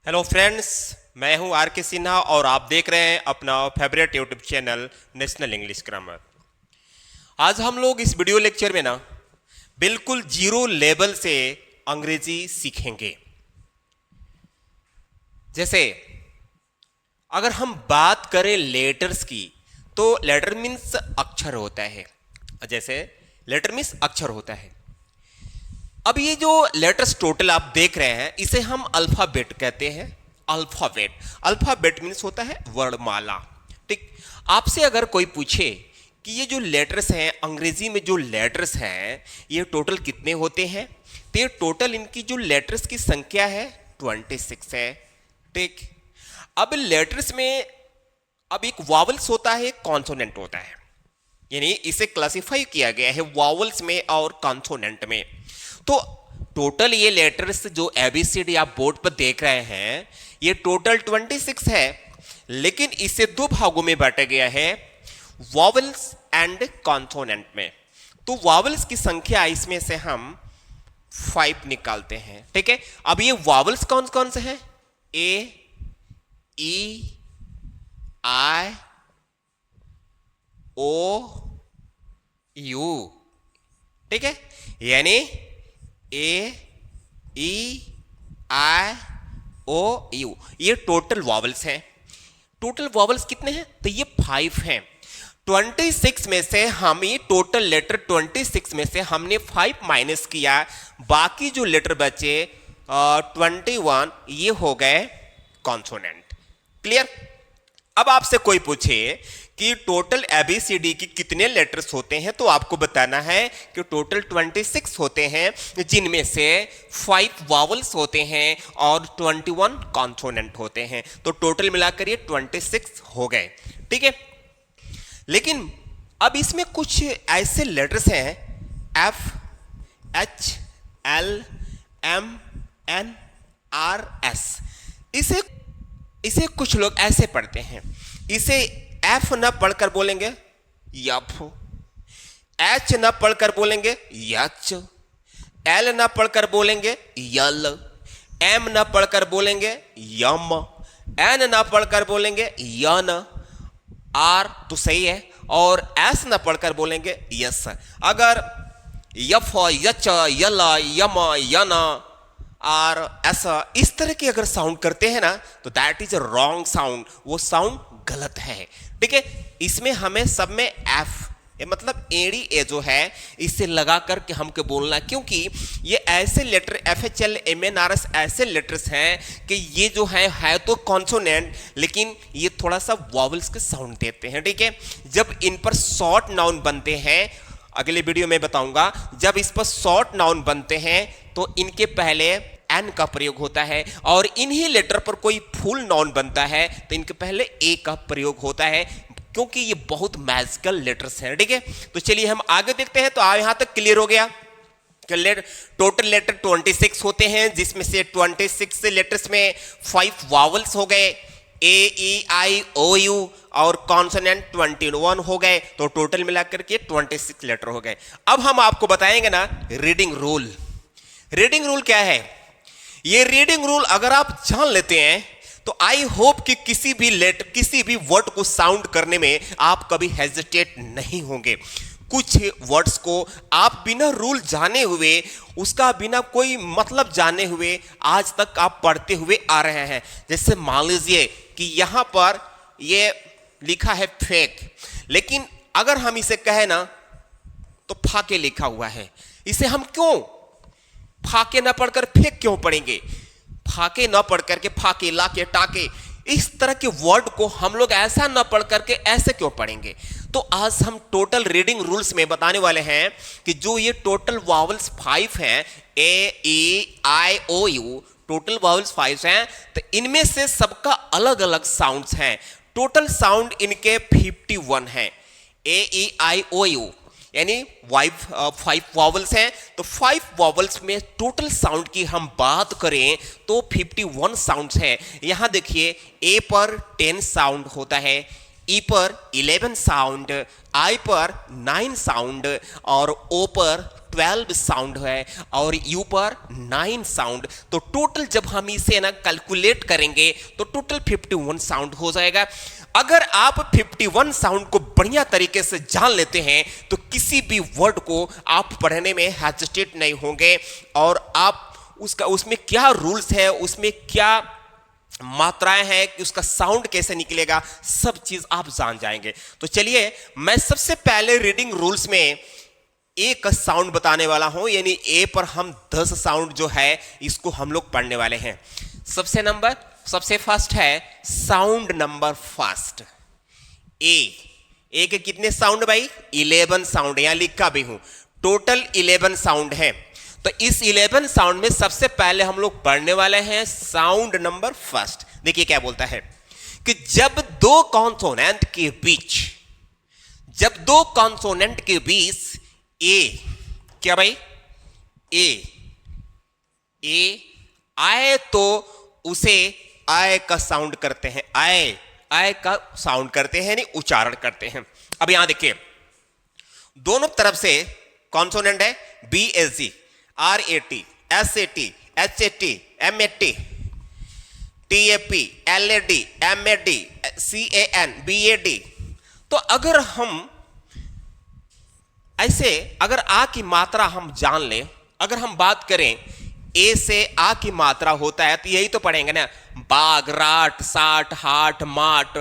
Hello friends, मैं हूं are के सिन्हा और आप देख रहे हैं अपना favourite YouTube channel national English grammar. आज हम लोग इस वीडियो लेक्चर में ना बिल्कुल जीरो लेवल से अंग्रेजी सीखेंगे। जैसे अगर हम बात करें लेटर्स की तो लेटर मीन्स अक्षर होता है। जैसे लेटर मीन्स अक्षर होता है। अब ये जो लेटर्स टोटल आप देख रहे हैं इसे हम अल्फाबेट कहते हैं। अल्फाबेट मीन्स होता है वर्णमाला। ठीक, आपसे अगर कोई पूछे कि ये जो लेटर्स हैं अंग्रेजी में जो लेटर्स हैं ये टोटल कितने होते हैं, तो ये टोटल इनकी जो लेटर्स की संख्या है 26 है। ठीक, अब लेटर्स में अब एक वावल्स होता है, कॉन्सोनेंट होता है, यानी इसे क्लासिफाई किया गया है वावल्स में और कॉन्सोनेंट में। तो टोटल ये लेटर्स जो एबीसीडी आप बोर्ड पर देख रहे हैं ये टोटल 26 है, लेकिन इसे दो भागों में बांटा गया है, वॉवल्स एंड कॉन्सोनेंट में। तो वॉवल्स की संख्या इसमें से हम 5 निकालते हैं। ठीक है, अब ये वॉवल्स कौन कौन से हैं? ए, ई, आई, ओ, यू। ठीक है, यानी ए, ई, आई, ओ, यू, ये टोटल वॉवल्स हैं। टोटल वॉवल्स कितने हैं? तो ये 5 हैं। 26 में से हम ये टोटल लेटर 26 में से हमने 5 माइनस किया, बाकी जो लेटर बचे 21 ये हो गए कॉन्सोनेंट। क्लियर? अब आपसे कोई पूछे कि टोटल एबीसीडी की कितने लेटर्स होते हैं तो आपको बताना है कि टोटल 26 होते हैं, जिनमें से 5 वॉवल्स होते हैं और 21 कॉन्सोनेंट होते हैं। तो टोटल मिलाकर ये 26 हो गए। ठीक है, लेकिन अब इसमें कुछ ऐसे लेटर्स हैं F, H, L, M, N, R, S. इसे कुछ लोग ऐसे पढ़ते हैं, इसे एफ न पढ़कर बोलेंगे यफ, एच न पढ़कर बोलेंगे यच, एल न पढ़कर बोलेंगे यल, एम न पढ़कर बोलेंगे यम, एन न पढ़कर बोलेंगे यन, आर तो सही है, और एस न पढ़कर बोलेंगे यस। अगर यफ, यच, यल, यम, यन, और ऐसा इस तरह के अगर साउंड करते हैं ना तो that is a wrong sound, वो साउंड गलत है। ठीक है, इसमें हमें सब में एफ मतलब एड़ी ए जो है इसे लगा करके हमको बोलना, क्योंकि ये ऐसे letter F, H, L, M, N, R, S ऐसे लेटर्स हैं कि ये जो है तो कॉन्सोनेंट, लेकिन ये थोड़ा सा वॉवल्स के साउंड देते हैं। ठीक है, जब इन पर शॉर्ट नाउन बनते हैं, अगले वीडियो में बताऊंगा, जब इस पर शॉर्ट नाउन बनते हैं तो इनके पहले एन का प्रयोग होता है, और इन्हीं लेटर पर कोई फुल नाउन बनता है तो इनके पहले ए का प्रयोग होता है, क्योंकि ये बहुत मैजिकल लेटर्स हैं। ठीक है, तो चलिए हम आगे देखते हैं। तो यहां तक क्लियर हो गया कि टोटल लेटर 26 होते हैं, जिसमें से 26 लेटर्स में 5 वॉवल्स हो गए, ए, ई, आई, ओ, यू, और कॉन्सोनेंट 21 हो गए। तो टोटल मिलाकर के 26 लेटर हो गए। अब हम आपको बताएंगे ना रीडिंग रूल। रीडिंग रूल क्या है? ये रीडिंग रूल अगर आप जान लेते हैं तो आई होप कि किसी भी वर्ड को साउंड करने में आप कभी हेजिटेट नहीं होंगे। कुछ वर्ड्स को आप बिना रूल जाने हुए, उसका बिना कोई मतलब जाने हुए आज तक आप पढ़ते हुए आ रहे हैं। जैसे मान लीजिए कि यहां पर ये लिखा है फेक, लेकिन अगर हम इसे कहें ना तो फाके लिखा हुआ है, इसे हम क्यों फाके ना पढ़कर फेक क्यों पढ़ेंगे? फाके ना पढ़ करके फाके, लाके, टाके, इस तरह के वर्ड को हम लोग ऐसा ना पढ़ करके ऐसे क्यों पढ़ेंगे? तो आज हम टोटल रीडिंग रूल्स में बताने वाले हैं कि जो ये टोटल वॉवल्स 5 हैं, ए, ई, आई, ओ, यू, टोटल वॉवल्स 5 हैं, तो इनमें से सबका अलग अलग साउंड्स हैं। टोटल साउंड इनके 51 हैं। ए, ई, आई, ओ, यू यानी 5 वॉवल्स हैं, तो 5 वॉवल्स में टोटल साउंड की हम बात करें तो 51 साउंड्स है। यहां देखिए ए पर 10 साउंड होता है, ई पर 11 साउंड, आई पर 9 साउंड और ओ पर 12 साउंड है और यू पर 9 साउंड। तो टोटल जब हम इसे ना कैलकुलेट करेंगे तो टोटल 51 साउंड हो जाएगा। अगर आप 51 साउंड को बढ़िया तरीके से जान लेते हैं तो किसी भी वर्ड को आप पढ़ने में हेजिटेट नहीं होंगे और आप उसमें क्या रूल्स है, उसमें क्या मात्राएं हैं, कि उसका साउंड कैसे निकलेगा, सब चीज आप जान जाएंगे। तो चलिए मैं सबसे पहले रीडिंग रूल्स में ए का साउंड बताने वाला हूं, यानी ए पर हम 10 साउंड जो है इसको हम लोग पढ़ने वाले हैं। सबसे फर्स्ट है साउंड नंबर फर्स्ट ए के कितने साउंड भाई? 11 साउंड, यहां लिखा भी हूं, टोटल 11 साउंड है। तो इस 11 साउंड में सबसे पहले हम लोग पढ़ने वाले हैं साउंड नंबर फर्स्ट। देखिए क्या बोलता है कि जब दो कॉन्सोनेंट के बीच ए, क्या भाई? ए आए तो उसे आय का साउंड करते हैं, आय का साउंड करते हैं, यानी उच्चारण करते हैं। अब यहां देखिए दोनों तरफ से कॉन्सोनेंट है, BSG, RAT, SAT, HAT, MAT, TAP, LAD, MAD, CAN, BAD। तो अगर हम ऐसे अगर आ की मात्रा हम जान लें, अगर हम बात करें ए से आ की मात्रा होता है तो यही तो पढ़ेंगे ना, बाग, राट, साठ, हाट, माट,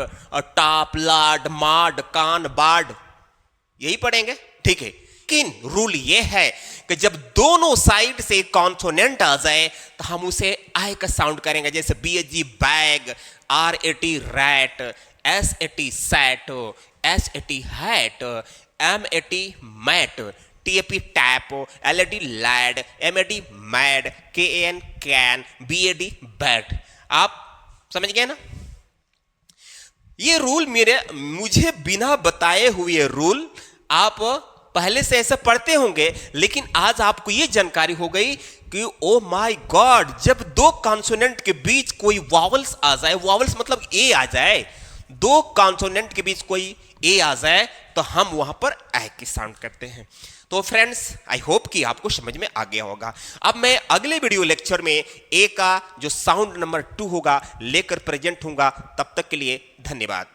टाप, लाड, माड, कान, बाड, यही पढ़ेंगे, ठीक है। लेकिन रूल ये है कि जब दोनों साइड से कॉन्सोनेंट आ जाए तो हम उसे आय का साउंड करेंगे, जैसे BHG bag, RAT rat, SAT sat, HAT hat, MAT mat, TAP tap, LAD lad, MAD mad, KAN can, BAD bat. आप समझ गए ना? ये रूल मुझे बिना बताए हुए रूल आप पहले से ऐसे पढ़ते होंगे, लेकिन आज आपको ये जानकारी हो गई कि ओ माय गॉड, जब दो कॉन्सोनेंट के बीच कोई वॉवल्स आ जाए, वॉवल्स मतलब ए आ जाए, दो कॉन्सोनेंट के बीच कोई ए आ जाए तो हम वहां पर आई की साउंड करते हैं। तो फ्रेंड्स आई होप कि आपको समझ में आ गया होगा। अब मैं अगले वीडियो लेक्चर में ए का जो साउंड नंबर 2 होगा लेकर प्रेजेंट होऊंगा। तब तक के लिए धन्यवाद।